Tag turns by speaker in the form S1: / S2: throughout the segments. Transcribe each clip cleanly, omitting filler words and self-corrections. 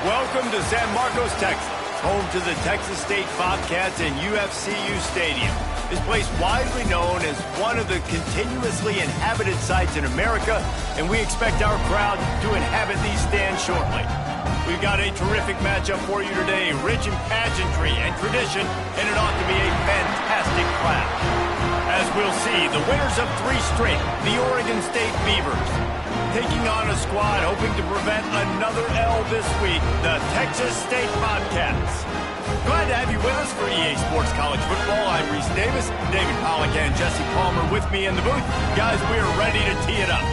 S1: Welcome to San Marcos, Texas, home to the Texas State Bobcats and UFCU Stadium. This place widely known as one of the continuously inhabited sites in America, and we expect our crowd to inhabit these stands shortly. We've got a terrific matchup for you today, rich in pageantry and tradition, and it ought to be a fantastic clash. As we'll see, the winners of 3 straight, the Oregon State Beavers, taking on a squad hoping to prevent another L this week, the Texas State Bobcats. Glad to have you with us for EA Sports College Football. I'm Reese Davis, David Pollack and Jesse Palmer with me in the booth. Guys, we are ready to tee it up.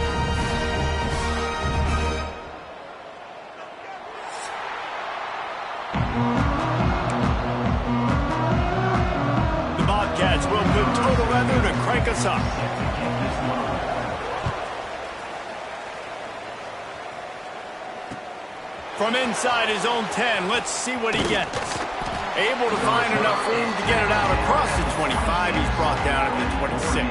S1: The Bobcats will put total weather to crank us up. From inside his own 10, let's see what he gets. Able to find enough room to get it out across the 25. He's brought down at the 26.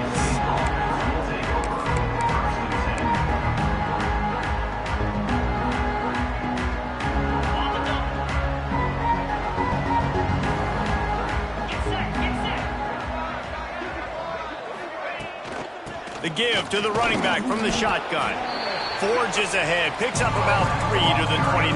S1: The give to the running back from the shotgun. Forges ahead, picks up about 3 to the 29.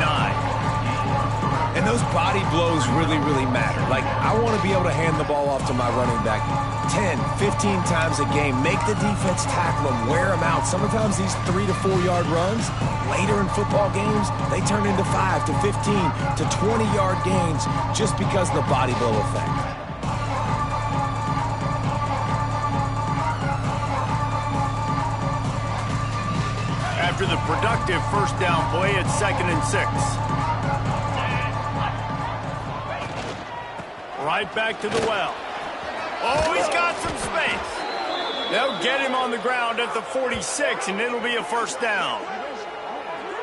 S2: And those body blows really, really matter. Like, I want to be able to hand the ball off to my running back 10, 15 times a game. Make the defense tackle them, wear them out. Sometimes these 3 to 4 yard runs, later in football games, they turn into 5 to 15 to 20 yard gains just because of the body blow effect.
S1: After the productive first down play, it's 2nd and 6. Right back to the well. Oh, he's got some space. They'll get him on the ground at the 46, and it'll be a first down.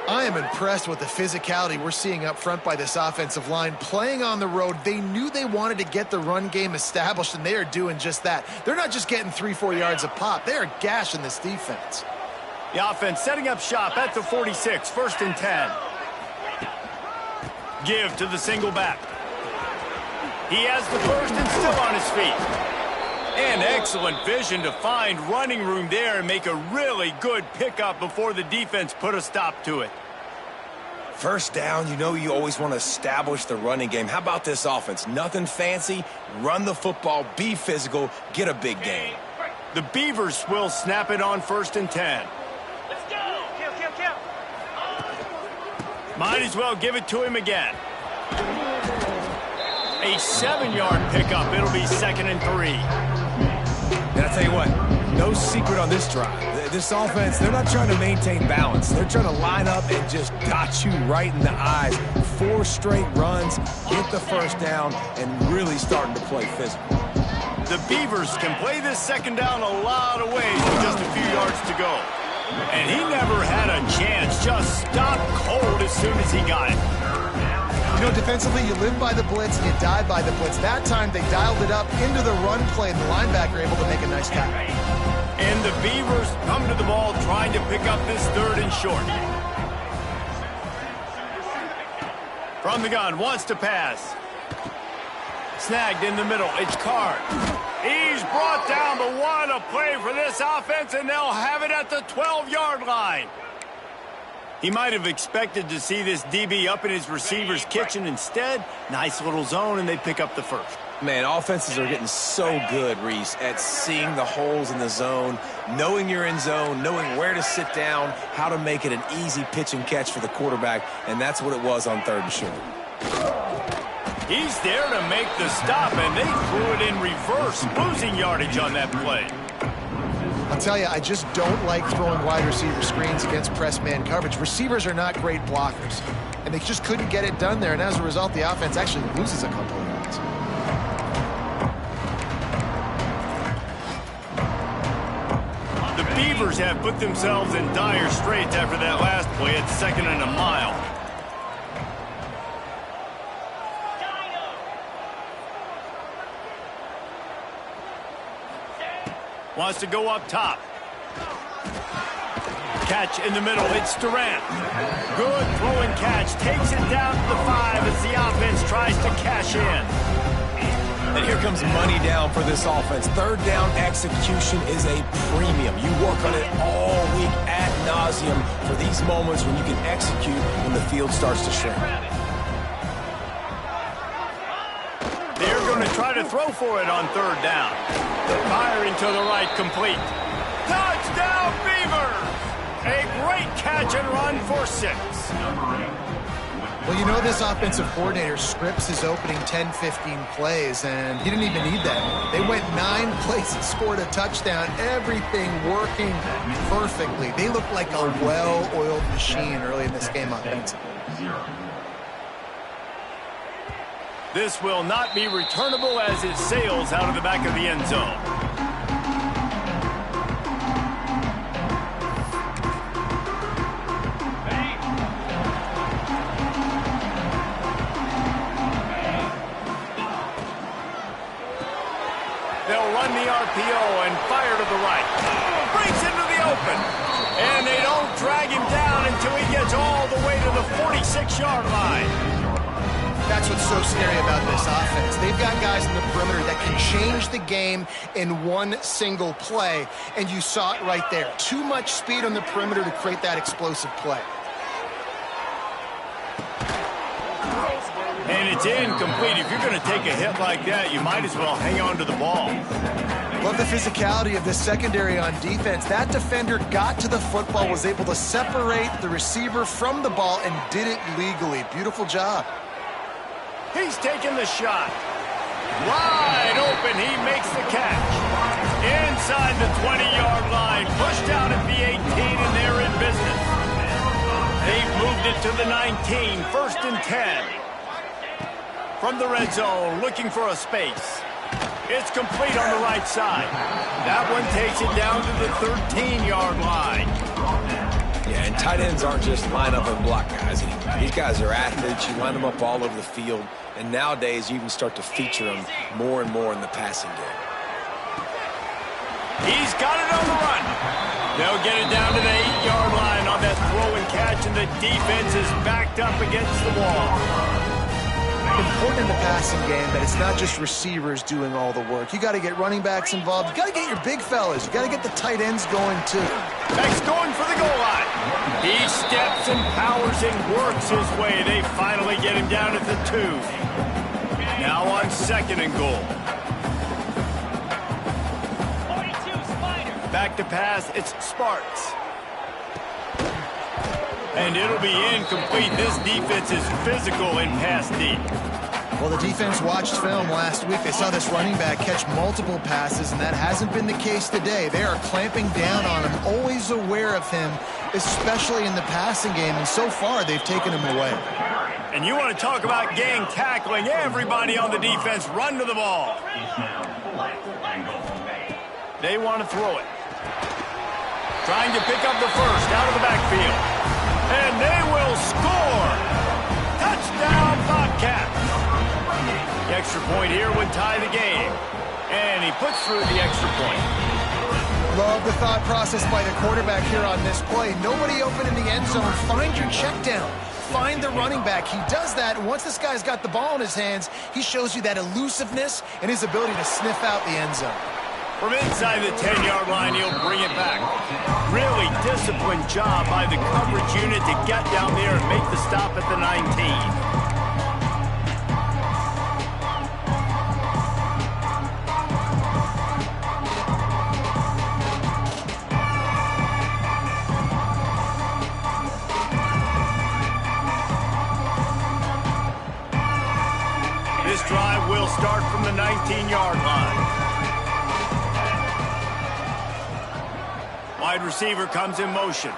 S3: I am impressed with the physicality we're seeing up front by this offensive line. Playing on the road, they knew they wanted to get the run game established, and they are doing just that. They're not just getting 3-4 yards a pop. They are gashing this defense.
S1: The offense setting up shop at the 46, 1st and 10. Give to the single back. He has the first and still on his feet. And excellent vision to find running room there and make a really good pickup before the defense put a stop to it.
S2: First down, you know you always want to establish the running game. How about this offense? Nothing fancy. Run the football, be physical, get a big gain.
S1: The Beavers will snap it on 1st and 10. Might as well give it to him again. A 7-yard pickup. It'll be 2nd and 3.
S2: And I'll tell you what, no secret on this drive. This offense, they're not trying to maintain balance. They're trying to line up and just dot you right in the eyes. 4 straight runs, get the first down, and really starting to play physical.
S1: The Beavers can play this 2nd down a lot of ways with just a few yards to go. And he never had a chance, just stopped cold as soon as he got it.
S3: You know, defensively, you live by the blitz and you die by the blitz. That time, they dialed it up into the run play, and the linebacker able to make a nice tackle.
S1: And the Beavers come to the ball trying to pick up this 3rd and short. From the gun, wants to pass. Snagged in the middle, it's Card. He's brought down, but what a play for this offense, and they'll have it at the 12-yard line. He might have expected to see this DB up in his receiver's kitchen. Instead, nice little zone, and they pick up the first.
S2: Man, offenses are getting so good, Reese, at seeing the holes in the zone, knowing you're in zone, knowing where to sit down, how to make it an easy pitch and catch for the quarterback, and that's what it was on 3rd and short.
S1: He's there to make the stop, and they threw it in reverse, losing yardage on that play.
S3: I'll tell you, I just don't like throwing wide receiver screens against press man coverage. Receivers are not great blockers, and they just couldn't get it done there, and as a result, the offense actually loses a couple of yards.
S1: The Beavers have put themselves in dire straits after that last play at 2nd and a mile. Wants to go up top. catch in the middle. It's Durant. Good throw and catch. Takes it down to the 5 as the offense tries to cash in.
S2: And here comes money down for this offense. Third down execution is a premium. You work on it all week ad nauseum for these moments when you can execute when the field starts to shrink.
S1: They're going to try to throw for it on third down. Firing to the right, complete. Touchdown, Beavers! A great catch and run for 6.
S3: Well, you know this offensive coordinator scripts his opening 10-15 plays, and he didn't even need that. They went 9 plays and scored a touchdown. Everything working perfectly. They look like a well-oiled machine early in this game offensively.
S1: This will not be returnable as it sails out of the back of the end zone. They'll run the RPO and fire to the right. Breaks into the open. And they don't drag him down until he gets all the way to the 46-yard line.
S3: That's what's so scary about this offense. They've got guys in the perimeter that can change the game in one single play, and you saw it right there. Too much speed on the perimeter to create that explosive play.
S1: And it's incomplete. If you're going to take a hit like that, you might as well hang on to the ball.
S3: Love the physicality of this secondary on defense. That defender got to the football, was able to separate the receiver from the ball, and did it legally. Beautiful job.
S1: He's taking the shot. Wide open, he makes the catch. Inside the 20-yard line, pushed out at the 18, and they're in business. They've moved it to the 19, 1st and 10. From the red zone, looking for a space. It's complete on the right side. That one takes it down to the 13-yard line.
S2: Yeah, and tight ends aren't just line up and block guys anymore. These guys are athletes. You line them up all over the field. And nowadays, you even start to feature them more and more in the passing game.
S1: He's got it on the run. They'll get it down to the 8-yard line on that throw and catch, and the defense is backed up against the wall.
S3: Important in the passing game that it's not just receivers doing all the work. You got to get running backs involved. You got to get your big fellas. You got to get the tight ends going too.
S1: Beck's going for the goal line. He steps and powers and works his way. They finally get him down at the 2. Now on 2nd and goal. Back to pass, it's Sparks. And it'll be incomplete. This defense is physical in pass deep.
S3: Well, the defense watched film last week. They saw this running back catch multiple passes, and that hasn't been the case today. They are clamping down on him, always aware of him, especially in the passing game, and so far they've taken him away.
S1: And you want to talk about gang tackling. Everybody on the defense run to the ball. They want to throw it. Trying to pick up the first out of the backfield. And they will score. Touchdown, Bobcats. The extra point here would tie the game. And he puts through the extra point.
S3: Love the thought process by the quarterback here on this play. Nobody open in the end zone. Find your check down. Find the running back. He does that, and once this guy's got the ball in his hands, he shows you that elusiveness and his ability to sniff out the end zone.
S1: From inside the 10-yard line, he'll bring it back. Really disciplined job by the coverage unit to get down there and make the stop at the 19. This drive will start from the 19-yard line. Wide receiver comes in motion.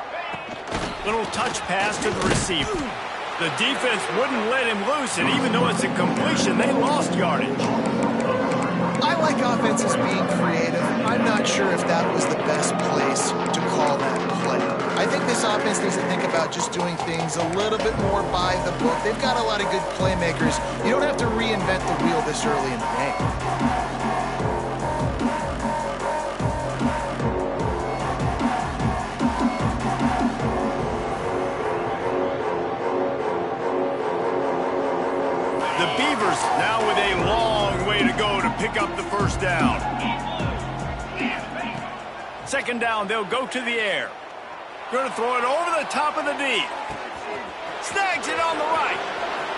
S1: Little touch pass to the receiver. The defense wouldn't let him loose, and even though it's a completion, they lost yardage.
S3: I like offenses being creative. I'm not sure if that was the best place to call that play. I think this offense needs to think about just doing things a little bit more by the book. They've got a lot of good playmakers. You don't have to reinvent the wheel this early in the game.
S1: pick up the first down. Second down, they'll go to the air. Going to throw it over the top of the D. Snags it on the right.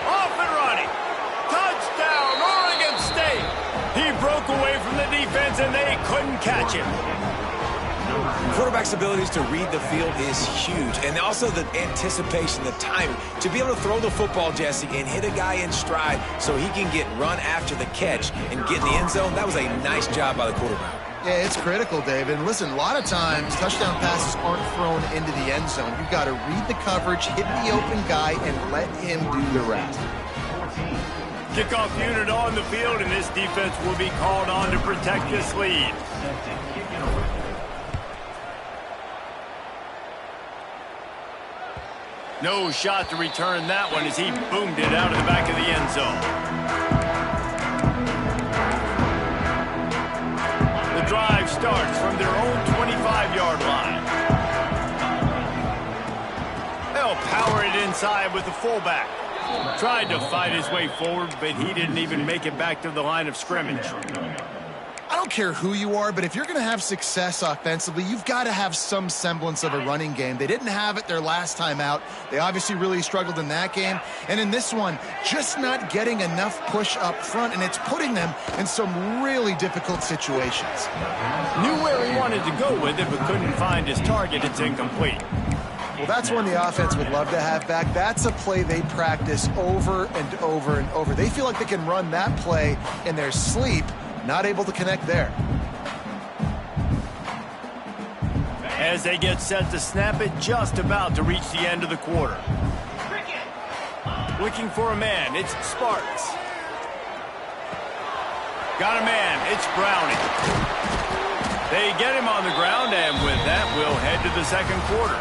S1: Off and running. Touchdown, Oregon State. He broke away from the defense, and they couldn't catch him.
S2: Quarterback's abilities to read the field is huge, and also the anticipation, the timing. To be able to throw the football, Jesse, and hit a guy in stride so he can get run after the catch and get in the end zone, that was a nice job by the quarterback.
S3: Yeah, it's critical, David. Listen, a lot of times touchdown passes aren't thrown into the end zone. You've got to read the coverage, hit the open guy, and let him do the rest.
S1: Kickoff unit on the field, and this defense will be called on to protect this lead. No shot to return that one as he boomed it out of the back of the end zone. The drive starts from their own 25-yard line. They'll power it inside with the fullback. Tried to fight his way forward, but he didn't even make it back to the line of scrimmage.
S3: I don't care who you are, but if you're going to have success offensively, you've got to have some semblance of a running game. They didn't have it their last time out. They obviously really struggled in that game. And in this one, just not getting enough push up front, and it's putting them in some really difficult situations.
S1: Knew where he wanted to go with it, but couldn't find his target. It's incomplete.
S3: Well, that's one the offense would love to have back. That's a play they practice over and over and over. They feel like they can run that play in their sleep, not able to connect there.
S1: As they get set to snap it, just about to reach the end of the quarter. Looking for a man, it's Sparks. Got a man, it's Browning. They get him on the ground, and with that, we'll head to the second quarter.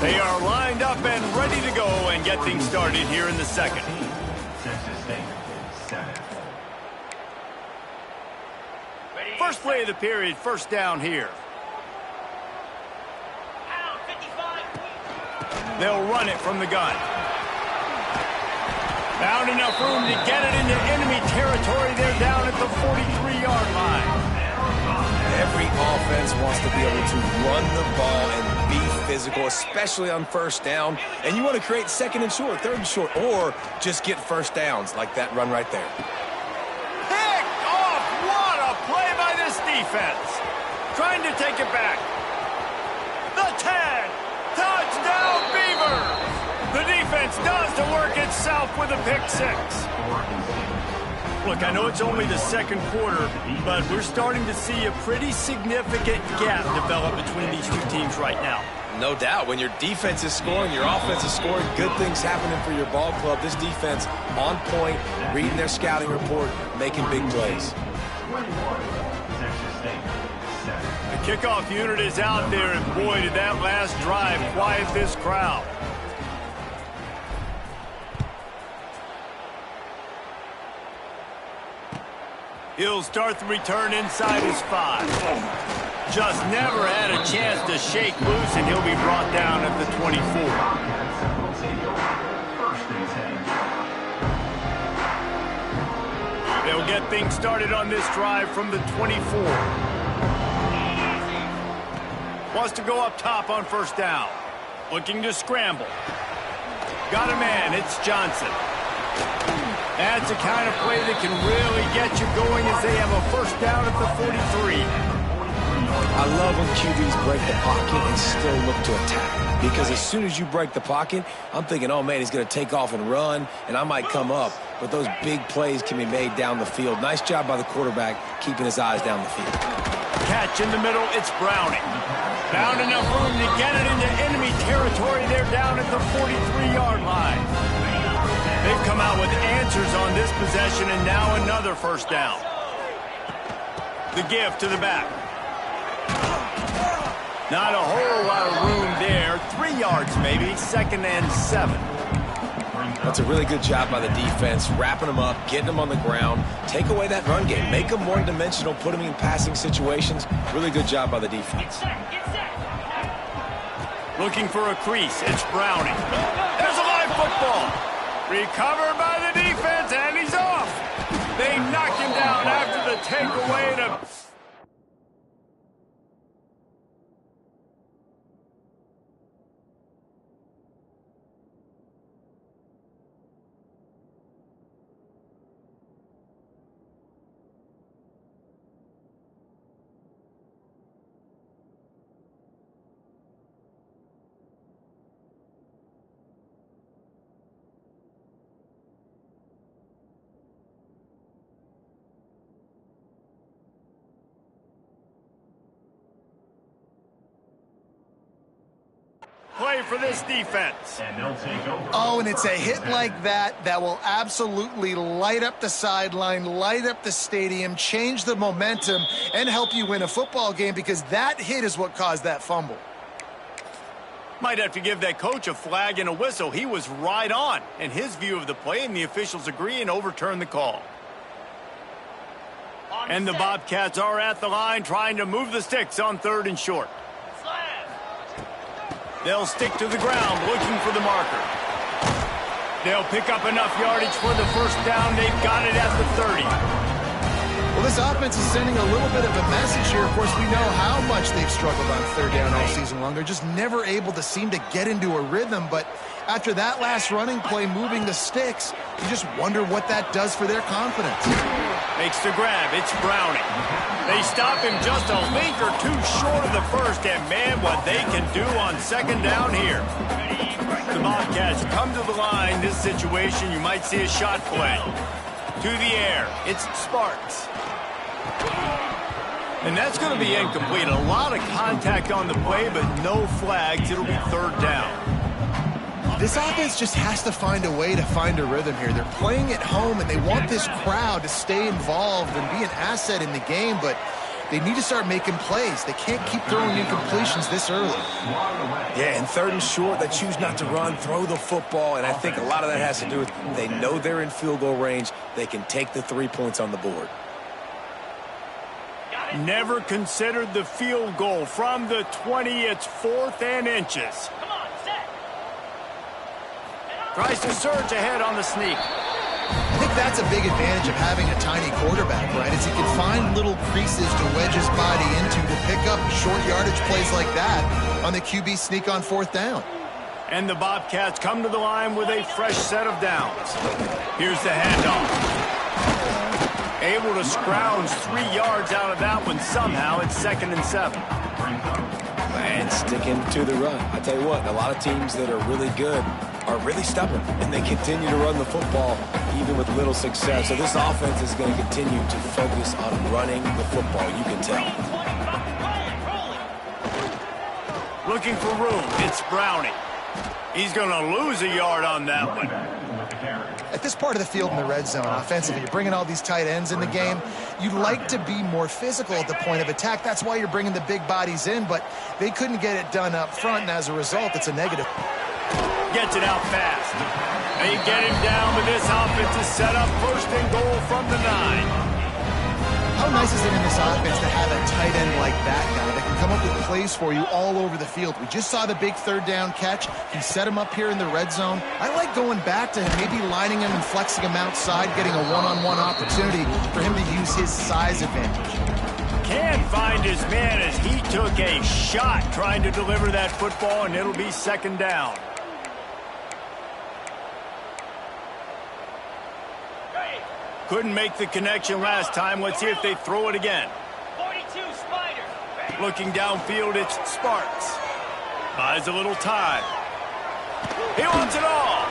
S1: They are lined up and ready to go and get things started here in the second. First play of the period, first down here. They'll run it from the gun. Found enough room to get it into enemy territory. They're down at the 43-yard line.
S2: Every offense wants to be able to run the ball and be physical, especially on first down. And you want to create second and short, third and short, or just get first downs like that run right there.
S1: Picked off! What a play by this defense. Trying to take it back. The 10. Touchdown, Beavers! The defense does the work itself with a pick six. Look, I know it's only the second quarter, but we're starting to see a pretty significant gap develop between these two teams right now.
S2: No doubt. When your defense is scoring, your offense is scoring, good things happening for your ball club. This defense on point, reading their scouting report, making big plays.
S1: The kickoff unit is out there, and boy, did that last drive quiet this crowd. He'll start the return inside his 5. Just never had a chance to shake loose, and he'll be brought down at the 24. They'll get things started on this drive from the 24. Wants to go up top on first down. Looking to scramble. Got a man, it's Johnson. That's the kind of play that can really get you going as they have a first down at the 43.
S2: I love when QBs break the pocket and still look to attack. Because as soon as you break the pocket, I'm thinking, oh, man, he's going to take off and run, and I might come up. But those big plays can be made down the field. Nice job by the quarterback keeping his eyes down the field.
S1: Catch in the middle, it's Browning. Found enough room to get it into enemy territory. They're down at the 43-yard line. They've come out with answers on this possession, and now another first down. The give to the back. Not a whole lot of room there. 3 yards maybe, second and 7.
S2: That's a really good job by the defense, wrapping them up, getting them on the ground, take away that run game, make them one-dimensional, put them in passing situations. Really good job by the defense.
S1: Looking for a crease, it's Browning. There's a live football. Recovered by the defense, and he's off. take away to... play for this defense.
S3: Oh, and it's a hit like that that will absolutely light up the sideline, light up the stadium, change the momentum, and help you win a football game, because that hit is what caused that fumble.
S1: Might have to give that coach a flag and a whistle. He was right on in his view of the play, and the officials agree and overturn the call. And the Bobcats are at the line trying to move the sticks on 3rd and short. They'll stick to the ground looking for the marker. They'll pick up enough yardage for the first down. They've got it at the 30.
S3: Well, this offense is sending a little bit of a message here. Of course, we know how much they've struggled on 3rd down all season long. They're just never able to seem to get into a rhythm. But after that last running play, moving the sticks, you just wonder what that does for their confidence.
S1: Makes the grab. It's Browning. They stop him just a link or two short of the first, and man, what they can do on 2nd down here. The Bobcats come to the line. This situation, you might see a shot play. To the air, it's Sparks. And that's going to be incomplete. A lot of contact on the play, but no flags. It'll be 3rd down.
S3: This offense just has to find a way to find a rhythm here. They're playing at home, and they want this crowd to stay involved and be an asset in the game, but they need to start making plays. They can't keep throwing incompletions this early.
S2: Yeah, and 3rd and short, they choose not to run, throw the football, and I think a lot of that has to do with they know they're in field goal range. They can take the 3 points on the board.
S1: Never considered the field goal from the 20. It's 4th and inches. Tries to surge ahead on the sneak.
S3: I think that's a big advantage of having a tiny quarterback, right? Is he can find little creases to wedge his body into to pick up short yardage plays like that on the QB sneak on 4th down.
S1: And the Bobcats come to the line with a fresh set of downs. Here's the handoff. Able to scrounge 3 yards out of that one somehow. It's 2nd and 7.
S2: And sticking to the run. I tell you what, a lot of teams that are really good are really stubborn, and they continue to run the football even with little success. So this offense is going to continue to focus on running the football, you can tell.
S1: Looking for room, it's Browning. He's going to lose a yard on that one.
S3: At this part of the field in the red zone, offensively, you're bringing all these tight ends in the game. You'd like to be more physical at the point of attack. That's why you're bringing the big bodies in, but they couldn't get it done up front, and as a result, it's a negative.
S1: Gets it out fast. They get him down, but this offense is set up 1st and goal from the 9.
S3: How nice is it in this offense to have a tight end like that guy that can come up with plays for you all over the field? We just saw the big 3rd down catch. He set him up here in the red zone. I like going back to him, maybe lining him and flexing him outside, getting a one-on-one opportunity for him to use his size advantage.
S1: Can't find his man as he took a shot trying to deliver that football, and it'll be 2nd down. Couldn't make the connection last time. Let's see if they throw it again. 42 Spider. Looking downfield, it's Sparks. Buys a little time. He wants it all.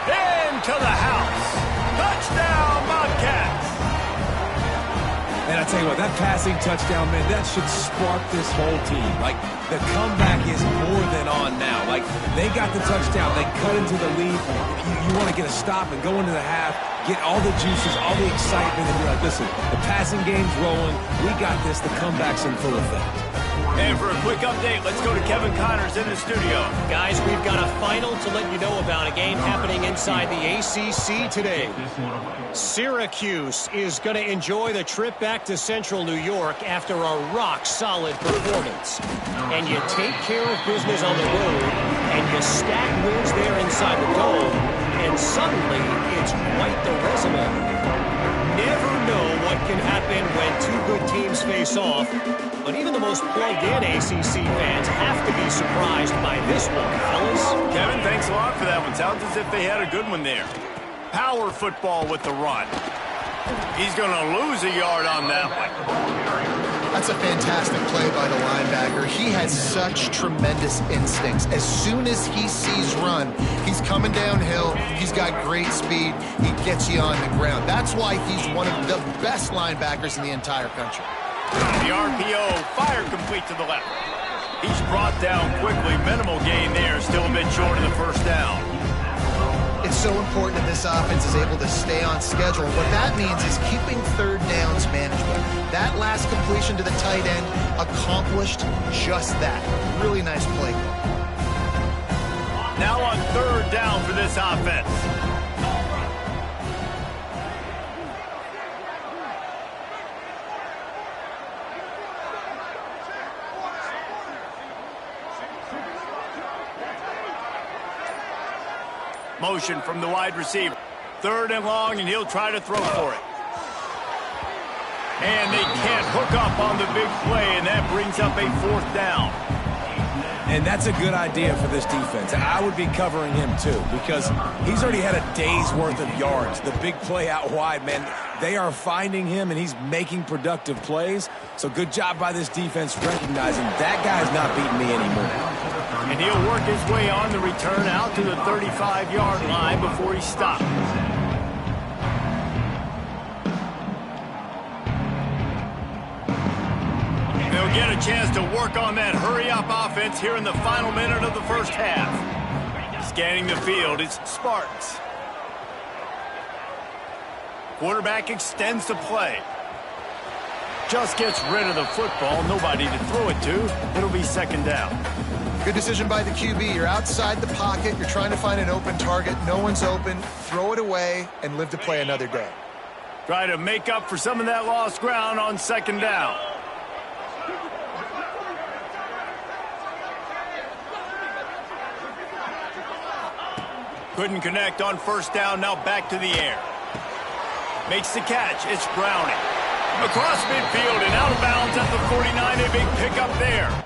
S1: Into the house. Touchdown, Bobcats.
S2: And I tell you what, that passing touchdown, man, that should spark this whole team. Like, the comeback is more than on now. Like, they got the touchdown. They cut into the lead. You want to get a stop and go into the half, get all the juices, all the excitement, and be like, listen, the passing game's rolling. We got this. The comeback's in full effect.
S1: And for a quick update, let's go to Kevin Connors in the studio.
S4: Guys, we've got a final to let you know about, a game happening inside the ACC today. Syracuse is going to enjoy the trip back to Central New York after a rock-solid performance. And you take care of business on the road, and you stack wins there inside the dome, and suddenly it's quite the resume. Never know what what can happen when two good teams face off. But even the most plugged-in ACC fans have to be surprised by this one, fellas.
S1: Kevin, thanks a lot for that one. Sounds as if they had a good one there. Power football with the run. He's going to lose a yard on that one.
S3: That's a fantastic play by the linebacker. He has such tremendous instincts. As soon as he sees run, he's coming downhill. He's got great speed. He gets you on the ground. That's why he's one of the best linebackers in the entire country.
S1: The RPO, fire complete to the left. He's brought down quickly. Minimal gain there, still a bit short of the first down.
S3: It's so important that this offense is able to stay on schedule. What that means is keeping third downs manageable. That last completion to the tight end accomplished just that. Really nice play call.
S1: Now on third down for this offense. Motion from the wide receiver. Third and long, and he'll try to throw for it. And they can't hook up on the big play, and that brings up a fourth down.
S2: And that's a good idea for this defense. I would be covering him too, because he's already had a day's worth of yards. The big play out wide, man, they are finding him, and he's making productive plays. So good job by this defense recognizing that guy's not beating me anymore.
S1: And he'll work his way on the return out to the 35-yard line before he stops. They'll get a chance to work on that hurry-up offense here in the final minute of the first half. Scanning the field, it's Sparks. Quarterback extends the play. Just gets rid of the football. Nobody to throw it to. It'll be second down.
S3: Good decision by the QB. You're outside the pocket. You're trying to find an open target. No one's open. Throw it away and live to play another day.
S1: Try to make up for some of that lost ground on second down. Couldn't connect on first down. Now back to the air. Makes the catch. It's Browning. Across midfield and out of bounds at the 49. A big pickup there.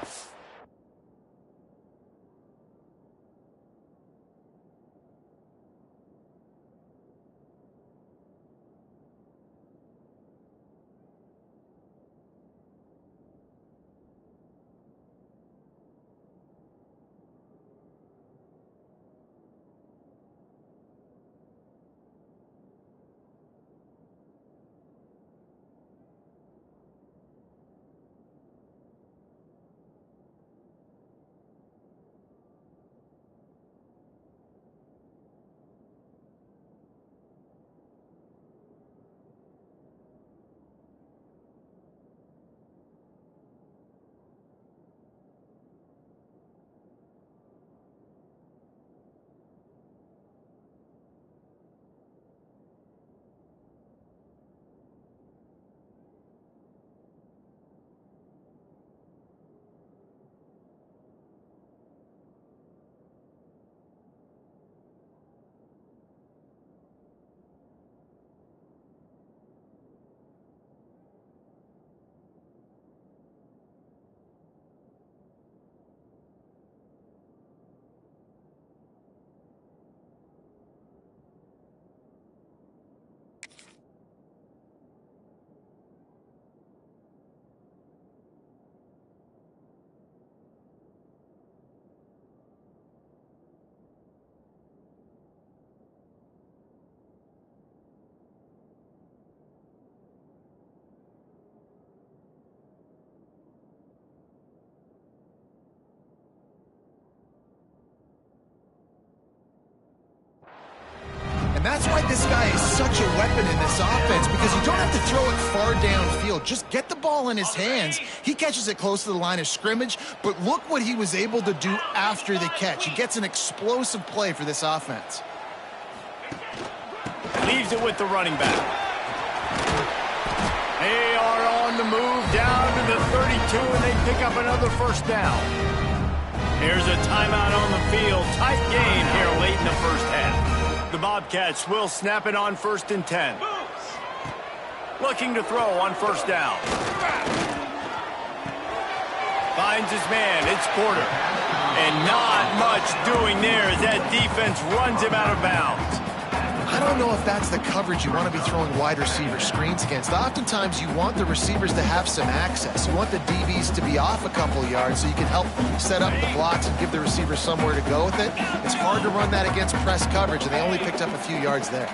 S3: That's why this guy is such a weapon in this offense, because you don't have to throw it far downfield. Just get the ball in his hands. He catches it close to the line of scrimmage, but look what he was able to do after the catch. He gets an explosive play for this offense.
S1: Leaves it with the running back. They are on the move down to the 32, and they pick up another first down. Here's a timeout on the field. Tight game here late in the first half. The Bobcats will snap it on 1st and 10. Looking to throw on first down. Finds his man. It's Porter. And not much doing there as that defense runs him out of bounds.
S3: I don't know if that's the coverage you want to be throwing wide receiver screens against. Oftentimes, you want the receivers to have some access. You want the DBs to be off a couple yards so you can help set up the blocks and give the receivers somewhere to go with it. It's hard to run that against press coverage, and they only picked up a few yards there.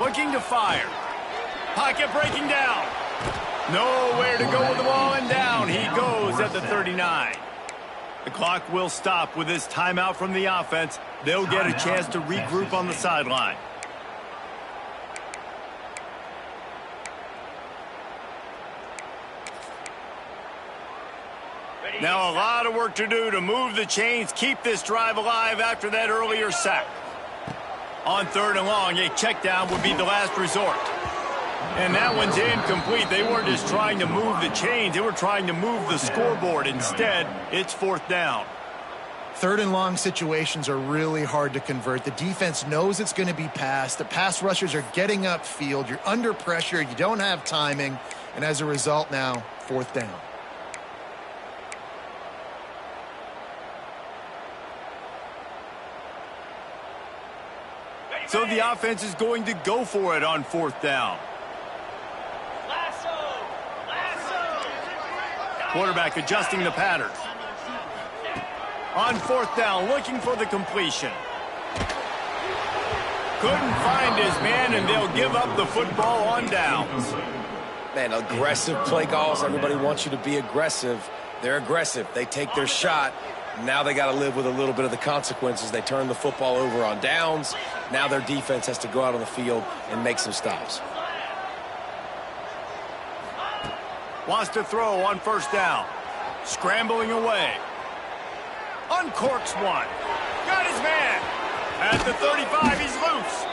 S1: Looking to fire. Pocket breaking down. Nowhere to go with the ball, and down he goes at the 39. The clock will stop with this timeout from the offense. They'll get a chance to regroup on the sideline. Now a lot of work to do to move the chains, keep this drive alive after that earlier sack. On 3rd and long, a check down would be the last resort. And that one's incomplete. They weren't just trying to move the chains. They were trying to move the scoreboard. Instead, it's 4th down.
S3: 3rd and long situations are really hard to convert. The defense knows it's going to be passed. The pass rushers are getting upfield. You're under pressure. You don't have timing. And as a result now, 4th down.
S1: So the offense is going to go for it on 4th down. Quarterback adjusting the pattern. On 4th down, looking for the completion. Couldn't find his man, and they'll give up the football on downs.
S2: Man, aggressive play calls. Everybody wants you to be aggressive. They're aggressive. They take their shot. Now they got to live with a little bit of the consequences. They turn the football over on downs. Now their defense has to go out on the field and make some stops.
S1: Wants to throw on 1st down. Scrambling away. Uncorks one. Got his man. At the 35, he's loose.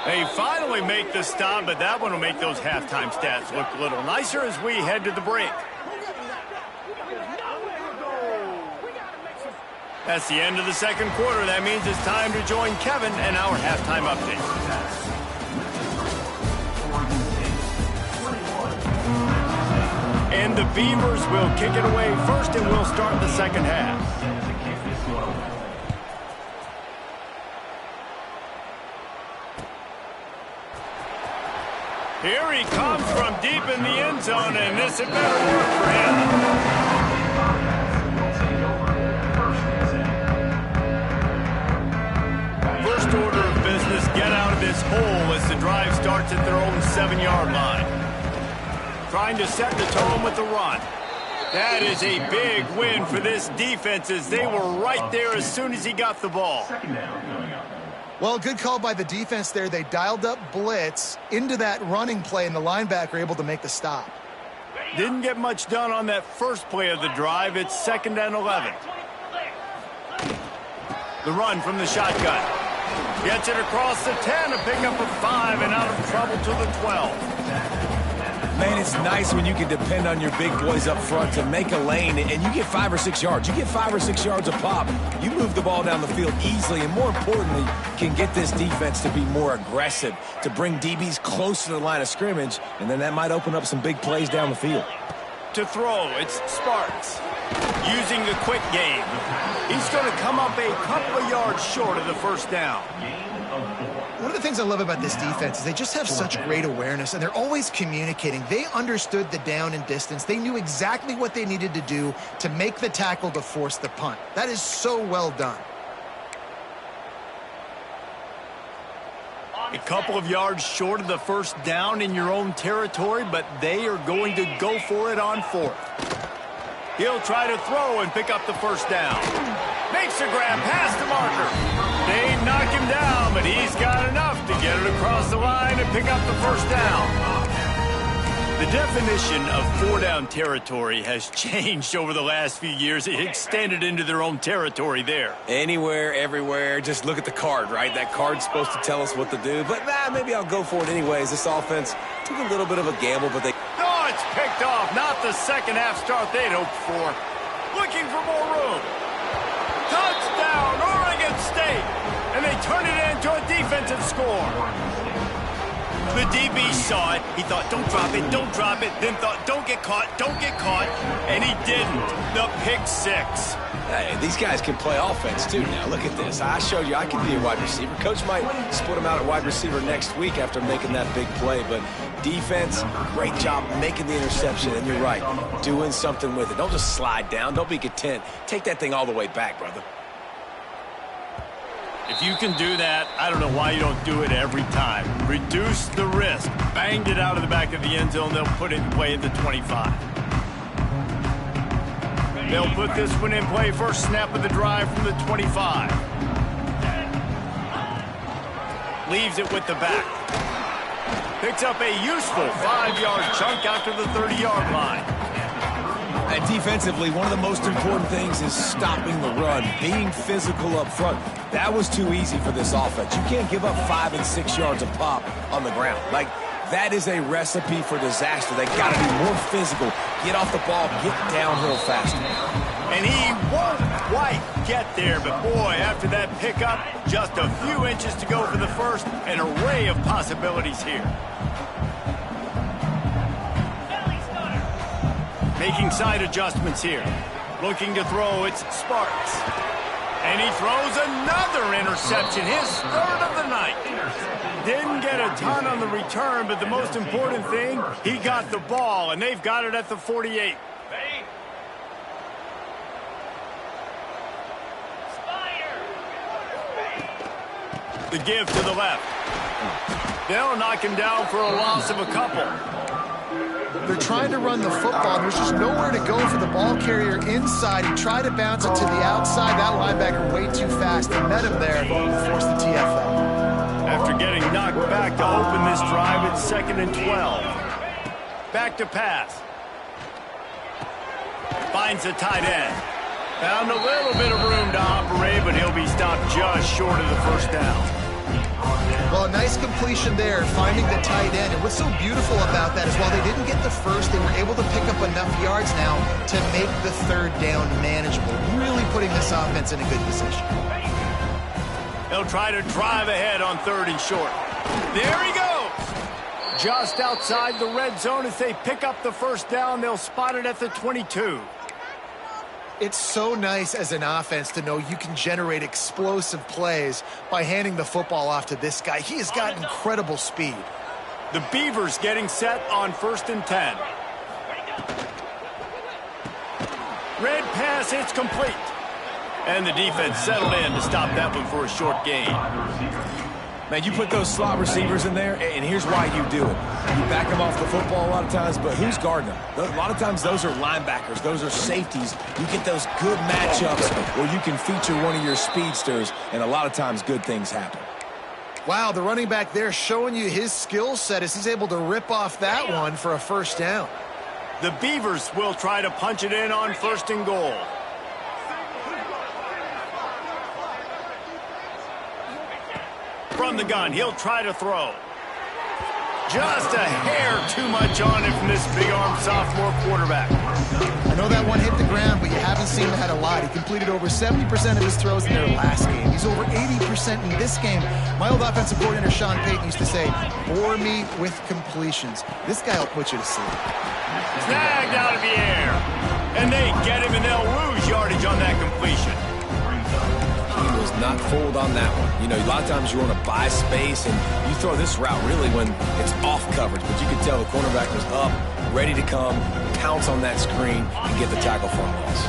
S1: They finally make the stop, but that one will make those halftime stats look a little nicer as we head to the break. That's the end of the 2nd quarter. That means it's time to join Kevin and our halftime update. And the Beavers will kick it away first, and we'll start the 2nd half. Here he comes from deep in the end zone, and this had better work for him. First order of business, get out of this hole as the drive starts at their own 7-yard line. Trying to set the tone with the run. That is a big win for this defense as they were right there as soon as he got the ball.
S3: Well, good call by the defense there. They dialed up blitz into that running play, and the linebacker able to make the stop.
S1: Didn't get much done on that first play of the drive. It's 2nd and 11. The run from the shotgun. Gets it across the 10 to pick up a 5 and out of trouble to the 12.
S2: Man, it's nice when you can depend on your big boys up front to make a lane, and you get 5 or 6 yards. You get 5 or 6 yards a pop. You move the ball down the field easily, and more importantly, can get this defense to be more aggressive, to bring DBs close to the line of scrimmage, and then that might open up some big plays down the field.
S1: To throw, it's Sparks. Using the quick game. He's going to come up a couple of yards short of the 1st down.
S3: One of the things I love about this defense is they just have such great awareness, and they're always communicating. They understood the down and distance. They knew exactly what they needed to do to make the tackle to force the punt. That is so well done.
S1: A couple of yards short of the 1st down in your own territory, but they are going to go for it on 4th. He'll try to throw and pick up the 1st down. Makes a grab past the marker. They knock him down, but he's got enough to get it across the line and pick up the 1st down. The definition of 4-down territory has changed over the last few years. It extended into their own territory there.
S2: Anywhere, everywhere, just look at the card, right? That card's supposed to tell us what to do, but maybe I'll go for it anyways. This offense took a little bit of a gamble, but they...
S1: Oh, it's picked off. Not the 2nd half start they'd hoped for. Looking for more room. Touchdown, Oregon State. and they turn it into a defensive score. The DB saw it. He thought, don't drop it, don't drop it. Then thought, don't get caught, and he didn't. The pick six.
S2: Hey, these guys can play offense, too, now. Look at this. I showed you I can be a wide receiver. Coach might split him out at wide receiver next week after making that big play, but defense, great job making the interception, and you're right, doing something with it. Don't just slide down. Don't be content. Take that thing all the way back, brother.
S1: If you can do that, I don't know why you don't do it every time. Reduce the risk. Banged it out of the back of the end zone. They'll put it away at the 25. They'll put this one in play first snap of the drive from the 25. Leaves it with the back. Picks up a useful 5-yard chunk after the 30-yard line.
S2: And defensively, one of the most important things is stopping the run, being physical up front. That was too easy for this offense. You can't give up 5 and 6 yards of pop on the ground. Like, that is a recipe for disaster. They got to be more physical, get off the ball, get downhill faster.
S1: And he won't quite get there, but boy, after that pickup, just a few inches to go for the first, an array of possibilities here. Making side adjustments here. Looking to throw, it's Sparks. And he throws another interception, his third of the night. Didn't get a ton on the return, but the most important thing, he got the ball, and they've got it at the 48. The give to the left. They'll knock him down for a loss of a couple.
S3: They're trying to run the football, and there's just nowhere to go for the ball carrier inside. He tried to bounce it to the outside. That linebacker way too fast. He met him there and forced the TFL.
S1: After getting knocked back to open this drive, it's 2nd and 12. Back to pass. Finds the tight end. Found a little bit of room to operate, but he'll be stopped just short of the first down.
S3: Well, a nice completion there, finding the tight end. And what's so beautiful about that is while they didn't get the first, they were able to pick up enough yards now to make the third down manageable, really putting this offense in a good position.
S1: They'll try to drive ahead on 3rd and short. There he goes! Just outside the red zone as they pick up the first down. They'll spot it at the 22.
S3: It's so nice as an offense to know you can generate explosive plays by handing the football off to this guy. He has got incredible speed.
S1: The Beavers getting set on 1st and 10. Red pass, it's complete. And the defense settled in to stop that one for a short gain.
S2: Man, you put those slot receivers in there, and here's why you do it. You back them off the football a lot of times, but who's guarding them? A lot of times those are linebackers. Those are safeties. You get those good matchups where you can feature one of your speedsters, and a lot of times good things happen.
S3: Wow, the running back there showing you his skill set as he's able to rip off that one for a first down.
S1: The Beavers will try to punch it in on 1st and goal. From the gun, he'll try to throw. Just a hair too much on it from this big-armed sophomore quarterback.
S3: I know that one hit the ground, but you haven't seen him had a lot. He completed over 70% of his throws in their last game. He's over 80% in this game. My old offensive coordinator, Sean Payton, used to say, bore me with completions. This guy will put you to sleep.
S1: Snagged out of the air. And they get him, and they'll lose yardage on that completion.
S2: He was not fooled on that one. You know, a lot of times you want to buy space, and you throw this route really when it's off coverage. But you can tell the cornerback was up, ready to come, pounce on that screen, and get the tackle for a loss.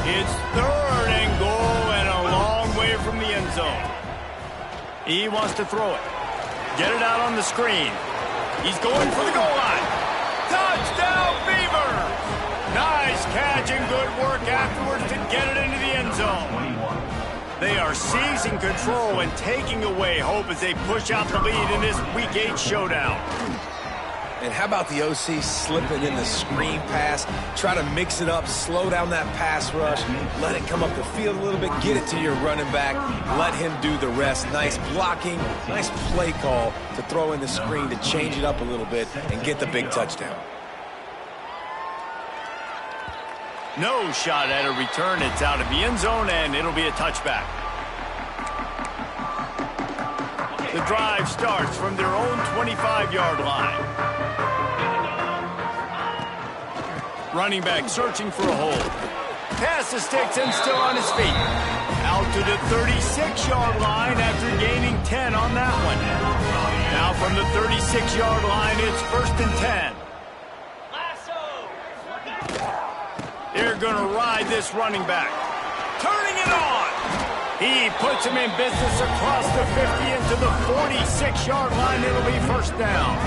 S1: It's 3rd and goal and a long way from the end zone. He wants to throw it. Get it out on the screen. He's going for the goal line. Touchdown, Beavers! Nice catch and good work afterwards to get it into the end zone. They are seizing control and taking away hope as they push out the lead in this Week 8 showdown.
S2: And how about the OC slipping in the screen pass? Try to mix it up, slow down that pass rush, let it come up the field a little bit, get it to your running back, let him do the rest. Nice blocking, nice play call to throw in the screen to change it up a little bit and get the big touchdown.
S1: No shot at a return. It's out of the end zone, and it'll be a touchback. The drive starts from their own 25-yard line. Running back searching for a hole. Pass the sticks and still on his feet. Out to the 36-yard line after gaining 10 on that one. Now from the 36-yard line, it's 1st and 10. They're going to ride this running back. Turning it on. He puts him in business across the 50 into the 46-yard line. It'll be 1st down.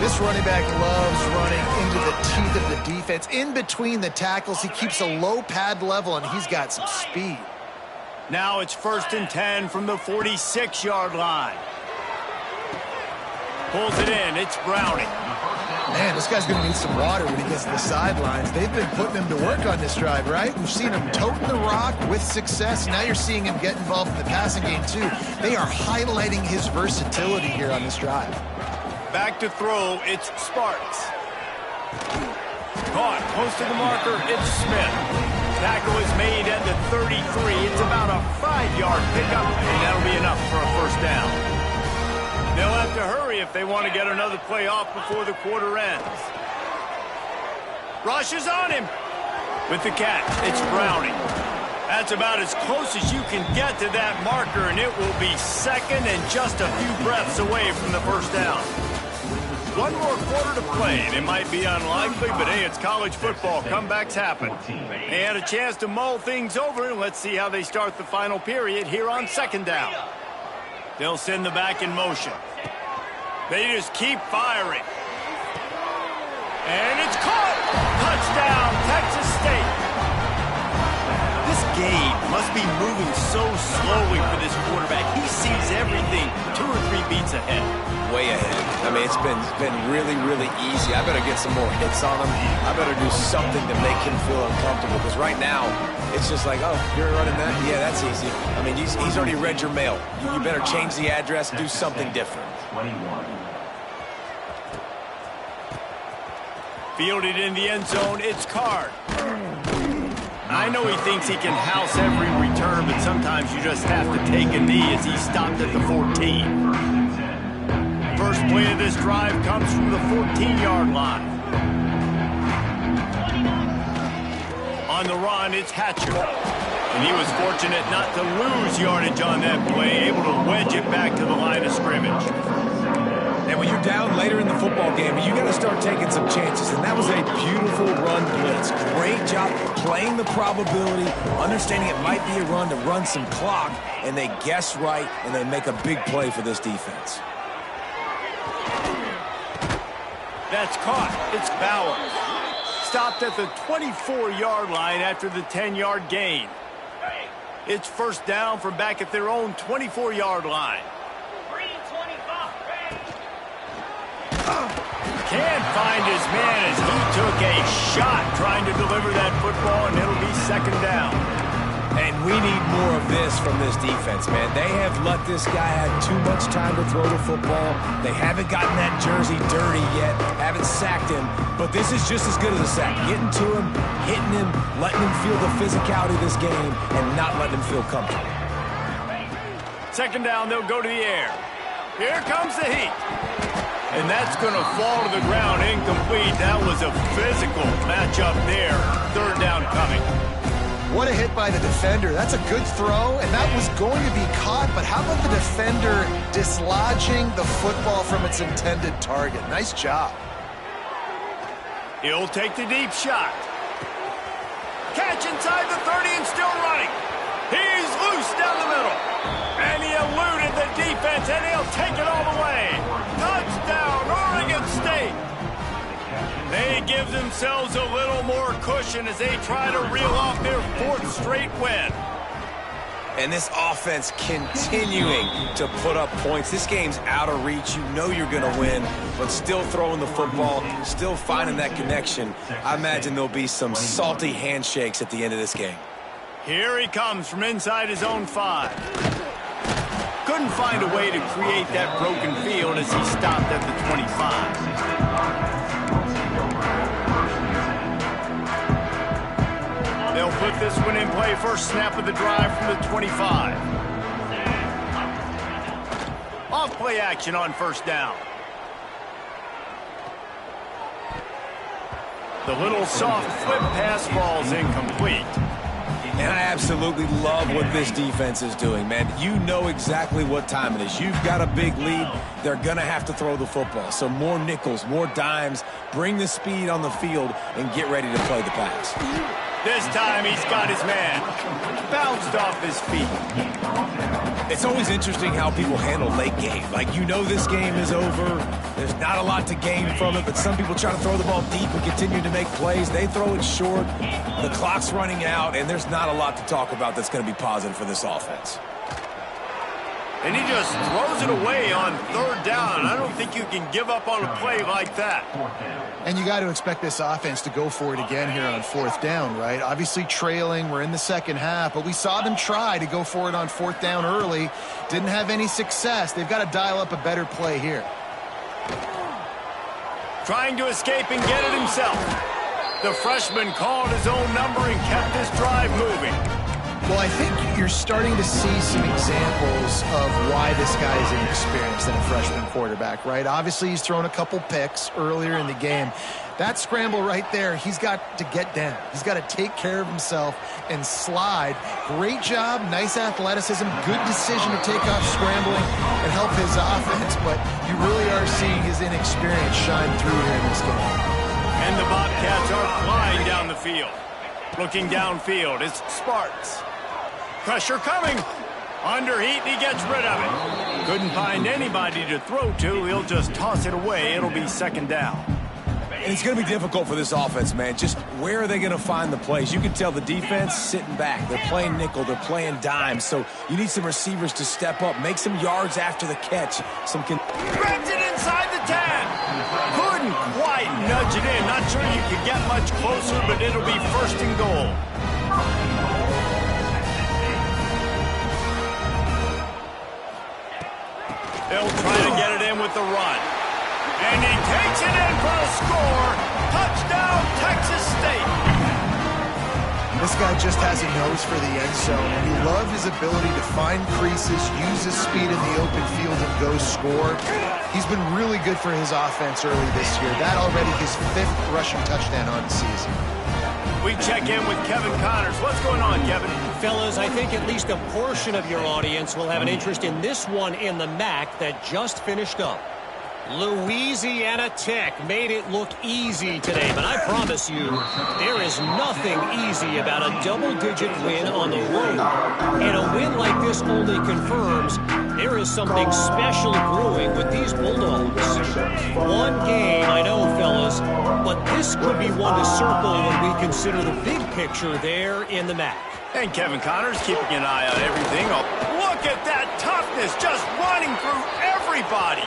S3: This running back loves running into the teeth of the defense. In between the tackles, he keeps a low pad level, and he's got some speed.
S1: Now it's 1st and 10 from the 46-yard line. Pulls it in. It's Browning.
S3: Man, this guy's going to need some water when he gets to the sidelines. They've been putting him to work on this drive, right? We've seen him toting the rock with success. Now you're seeing him get involved in the passing game, too. They are highlighting his versatility here on this drive.
S1: Back to throw, it's Sparks. Caught, close to the marker, it's Smith. Tackle is made at the 33. It's about a 5-yard pickup, and that'll be enough for a 1st down. They'll have to hurry if they want to get another play off before the quarter ends. Rush is on him. With the catch, it's Browning. That's about as close as you can get to that marker, and it will be 2nd and just a few breaths away from the 1st down. One more quarter to play, and it might be unlikely, but hey, it's college football. Comebacks happen. They had a chance to mull things over, and let's see how they start the final period here on 2nd down. They'll send the back in motion. They just keep firing. And it's caught! Touchdown, Texas State! This game must be moving so slowly for this quarterback. He sees everything 2 or 3 beats ahead.
S2: Way ahead. I mean, it's been really, really easy. I better get some more hits on him. I better do something to make him feel uncomfortable. Because right now, it's just like, oh, you're running that? Yeah, that's easy. I mean, he's already read your mail. You better change the address, do something different.
S1: Fielded in the end zone, it's Card. I know he thinks he can house every return, but sometimes you just have to take a knee as he stopped at the 14. First play of this drive comes from the 14-yard line. On the run, it's Hatcher. And he was fortunate not to lose yardage on that play, able to wedge it back to the line of scrimmage.
S2: And when you're down later in the football game, you got to start taking some chances. And that was a beautiful run blitz. Great job playing the probability, understanding it might be a run to run some clock, and they guess right, and they make a big play for this defense.
S1: That's caught. It's Bowers. Stopped at the 24-yard line after the 10-yard gain. It's 1st down from back at their own 24-yard line. Can't find his man as he took a shot trying to deliver that football, and it'll be 2nd down.
S2: And we need more of this from this defense, man. They have let this guy have too much time to throw the football. They haven't gotten that jersey dirty yet, haven't sacked him, but this is just as good as a sack. Getting to him, hitting him, letting him feel the physicality of this game, and not letting him feel comfortable.
S1: 2nd down, they'll go to the air. Here comes the heat. And that's going to fall to the ground incomplete. That was a physical matchup there. 3rd down coming.
S3: What a hit by the defender. That's a good throw, and that was going to be caught, but how about the defender dislodging the football from its intended target? Nice job.
S1: He'll take the deep shot. Catch inside the 30 and still running. He's loose down the middle. And he eluded the defense, and he'll take it all the way. Touchdown, Oregon State. They give themselves a little more cushion as they try to reel off their 4th straight win.
S2: And this offense continuing to put up points. This game's out of reach. You know you're going to win, but still throwing the football, still finding that connection. I imagine there'll be some salty handshakes at the end of this game.
S1: Here he comes from inside his own 5. Couldn't find a way to create that broken field as he stopped at the 25. They'll put this one in play. First snap of the drive from the 25. play action on first down. The little soft flip pass falls incomplete.
S2: And I absolutely love what this defense is doing, man. You know exactly what time it is. You've got a big lead. They're going to have to throw the football. So more nickels, more dimes, bring the speed on the field, and get ready to play the pass.
S1: This time he's got his man. Bounced off his feet.
S2: It's always interesting how people handle late game. Like, you know this game is over. There's not a lot to gain from it, but some people try to throw the ball deep and continue to make plays. They throw it short. The clock's running out, and there's not a lot to talk about that's going to be positive for this offense.
S1: And he just throws it away on third down. I don't think you can give up on a play like that.
S3: And you got to expect this offense to go for it again here on fourth down, right? Obviously trailing, we're in the second half, but we saw them try to go for it on fourth down early. Didn't have any success. They've got to dial up a better play here.
S1: Trying to escape and get it himself. The freshman called his own number and kept this drive moving.
S3: Well, I think you're starting to see some examples of why this guy is inexperienced in a freshman quarterback, right? Obviously, he's thrown a couple picks earlier in the game. That scramble right there, he's got to get down. He's got to take care of himself and slide. Great job, nice athleticism, good decision to take off scrambling and help his offense, but you really are seeing his inexperience shine through here in this game.
S1: And the Bobcats are flying down the field. Looking downfield, it's Sparks. Pressure coming. Under heat, he gets rid of it. Couldn't find anybody to throw to. He'll just toss it away. It'll be second down.
S2: And it's going to be difficult for this offense, man. Just where are they going to find the plays? You can tell the defense sitting back. They're playing nickel. They're playing dime. So you need some receivers to step up, make some yards after the catch.
S1: Grabs it inside the 10. Couldn't quite nudge it in. Not sure you could get much closer, but it'll be first and goal. They'll try to get it in with the run. And he takes it in for a score. Touchdown, Texas State.
S3: This guy just has a nose for the end zone, and you love his ability to find creases, use his speed in the open field, and go score. He's been really good for his offense early this year. That already his 5th rushing touchdown on the season.
S1: We check in with Kevin Connors. What's going on, Kevin?
S4: Fellas, I think at least a portion of your audience will have an interest in this one in the MAC that just finished up. Louisiana Tech made it look easy today, but I promise you, there is nothing easy about a double-digit win on the road. And a win like this only confirms there is something special brewing with these Bulldogs. One game, I know, fellas, but this could be one to circle when we consider the big picture there in the MAC.
S1: And Kevin Connors keeping an eye on everything. Oh, look at that toughness, just running through everybody.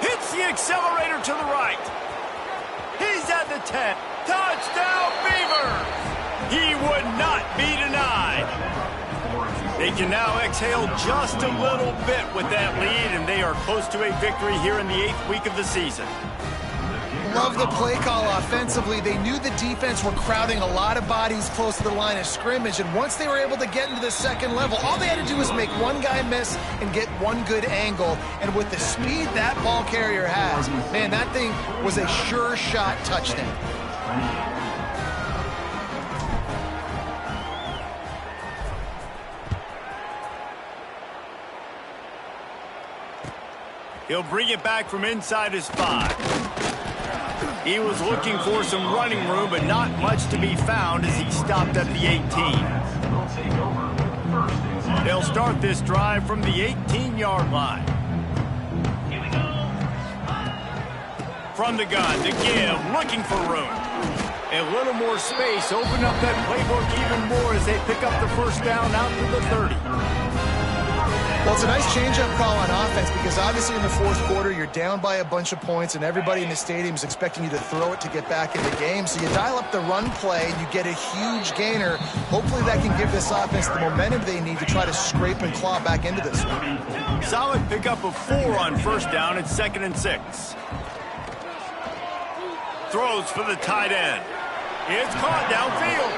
S1: Hits the accelerator to the right. He's at the 10. Touchdown, Beavers! He would not be denied. They can now exhale just a little bit with that lead, and they are close to a victory here in the 8th week of the season.
S3: Love the play call offensively. They knew the defense were crowding a lot of bodies close to the line of scrimmage, and once they were able to get into the second level, all they had to do was make one guy miss and get one good angle. And with the speed that ball carrier has, man, that thing was a sure shot touchdown.
S1: He'll bring it back from inside his 5. He was looking for some running room, but not much to be found as he stopped at the 18. They'll start this drive from the 18-yard line. From the gun, to give, looking for room. A little more space, open up that playbook even more as they pick up the first down out to the 30.
S3: Well, it's a nice change-up call on offense because obviously in the fourth quarter, you're down by a bunch of points and everybody in the stadium is expecting you to throw it to get back in the game. So you dial up the run play and you get a huge gainer. Hopefully that can give this offense the momentum they need to try to scrape and claw back into this one.
S1: Solid pickup of 4 on first down. It's 2nd and 6. Throws for the tight end. It's caught downfield.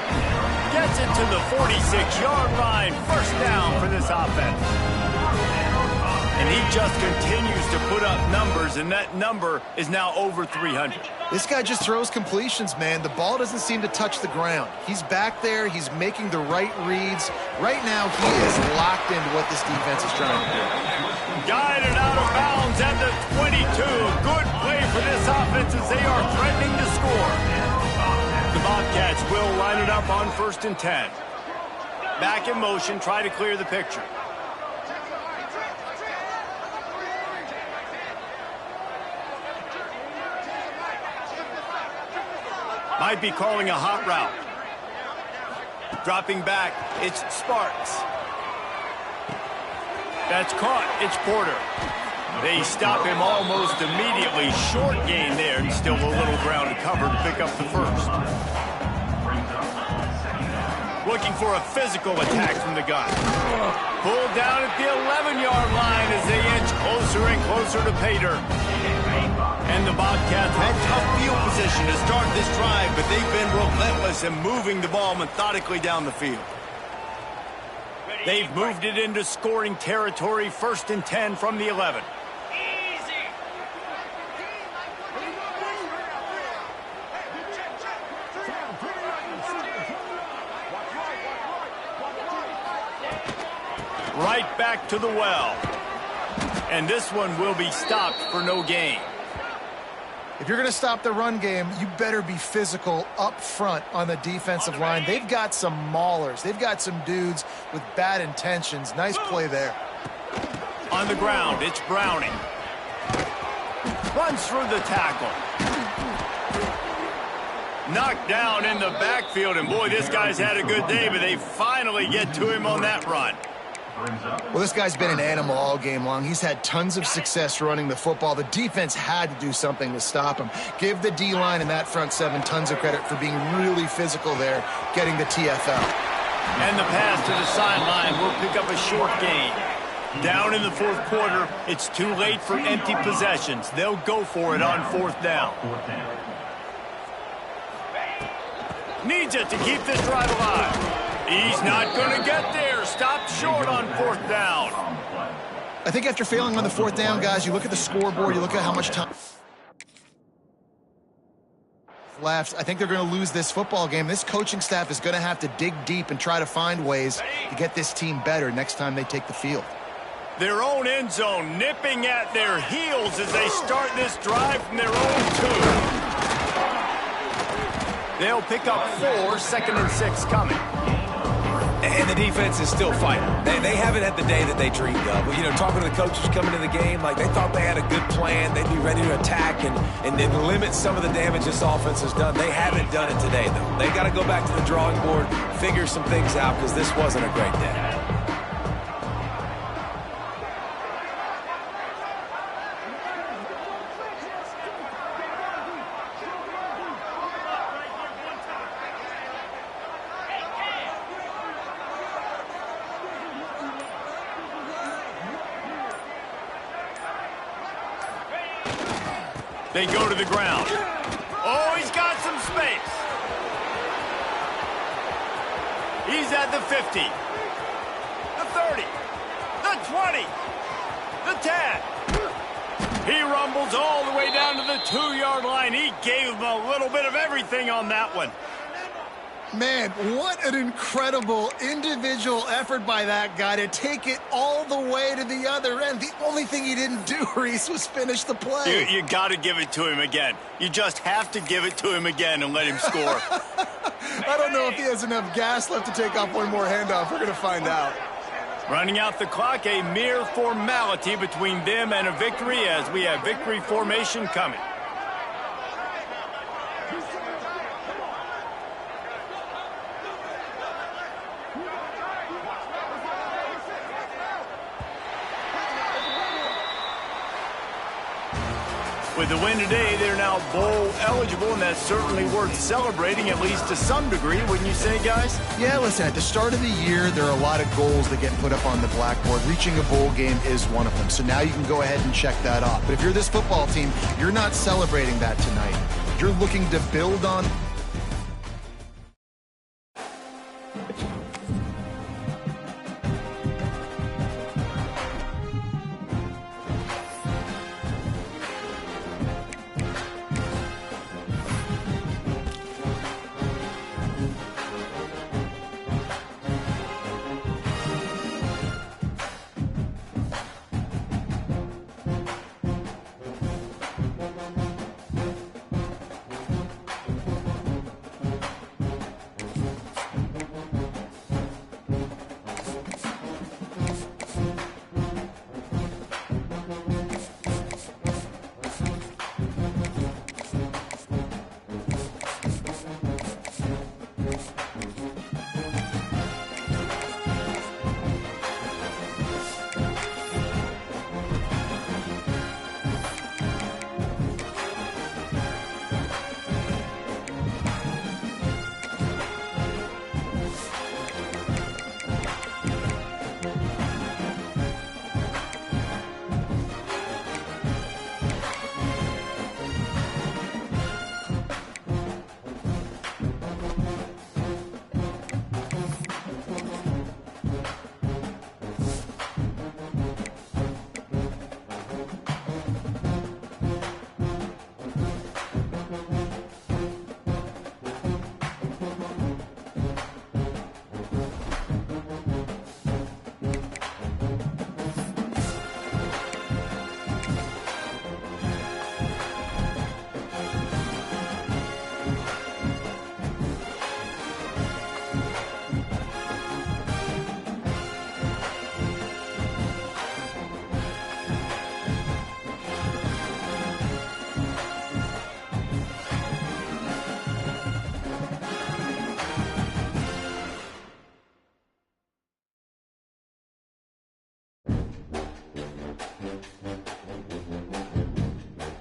S1: Gets it to the 46-yard line. First down for this offense. and he just continues to put up numbers, and that number is now over 300.
S3: This guy just throws completions, man. The ball doesn't seem to touch the ground. He's back there. He's making the right reads. Right now, he is locked into what this defense is trying to do.
S1: Guided out of bounds at the 22. Good play for this offense as they are threatening to score. The Bobcats will line it up on 1st and 10. Back in motion, try to clear the picture. Might be calling a hot route. Dropping back, it's Sparks. That's caught, it's Porter. They stop him almost immediately. Short gain there, and still a little ground to cover to pick up the first. Looking for a physical attack from the gun. Pulled down at the 11-yard line as they inch closer and closer to pay dirt. And the Bobcats had tough field position to start this drive, but they've been relentless in moving the ball methodically down the field. They've moved it into scoring territory, 1st and 10 from the 11. Right back to the well. And this one will be stopped for no gain.
S3: If you're going to stop the run game, you better be physical up front on the defensive line. They've got some maulers. They've got some dudes with bad intentions. Nice play there.
S1: On the ground, it's Browning. Runs through the tackle. Knocked down in the backfield, and boy, this guy's had a good day, but they finally get to him on that run.
S3: Well, this guy's been an animal all game long. He's had tons of success running the football. The defense had to do something to stop him. Give the D-line and that front seven tons of credit for being really physical there, getting the TFL.
S1: And the pass to the sideline will pick up a short gain. Down in the 4th quarter, it's too late for empty possessions. They'll go for it on 4th down. Needs it to keep this drive alive. He's not going to get there. Stopped short on 4th down.
S3: I think after failing on the 4th down, guys, you look at the scoreboard, you look at how much time left. I think they're going to lose this football game. This coaching staff is going to have to dig deep and try to find ways to get this team better next time they take the field.
S1: Their own end zone nipping at their heels as they start this drive from their own 2. They'll pick up 4, 2nd and 6 coming.
S2: And the defense is still fighting. They haven't had the day that they dreamed of. Well, you know, talking to the coaches coming to the game, like they thought they had a good plan. They'd be ready to attack and then limit some of the damage this offense has done. They haven't done it today, though. They got to go back to the drawing board, figure some things out, because this wasn't a great day.
S1: They go to the ground. Oh, he's got some space. He's at the 50, the 30, the 20, the 10. He rumbles all the way down to the 2-yard line. He gave him a little bit of everything on that one.
S3: Man, what an incredible individual effort by that guy to take it all the way to the other end. The only thing he didn't do, Reese, was finish the play.
S1: You got to give it to him again. You just have to give it to him again and let him score.
S3: I don't know if he has enough gas left to take off one more handoff. We're going to find out.
S1: Running out the clock, a mere formality between them and a victory as we have victory formation coming. With the win today, they're now bowl eligible, and that's certainly worth celebrating, at least to some degree, wouldn't you say, guys?
S3: Yeah, listen, at the start of the year, there are a lot of goals that get put up on the blackboard. Reaching a bowl game is one of them, so now you can go ahead and check that off. But if you're this football team, you're not celebrating that tonight. You're looking to build on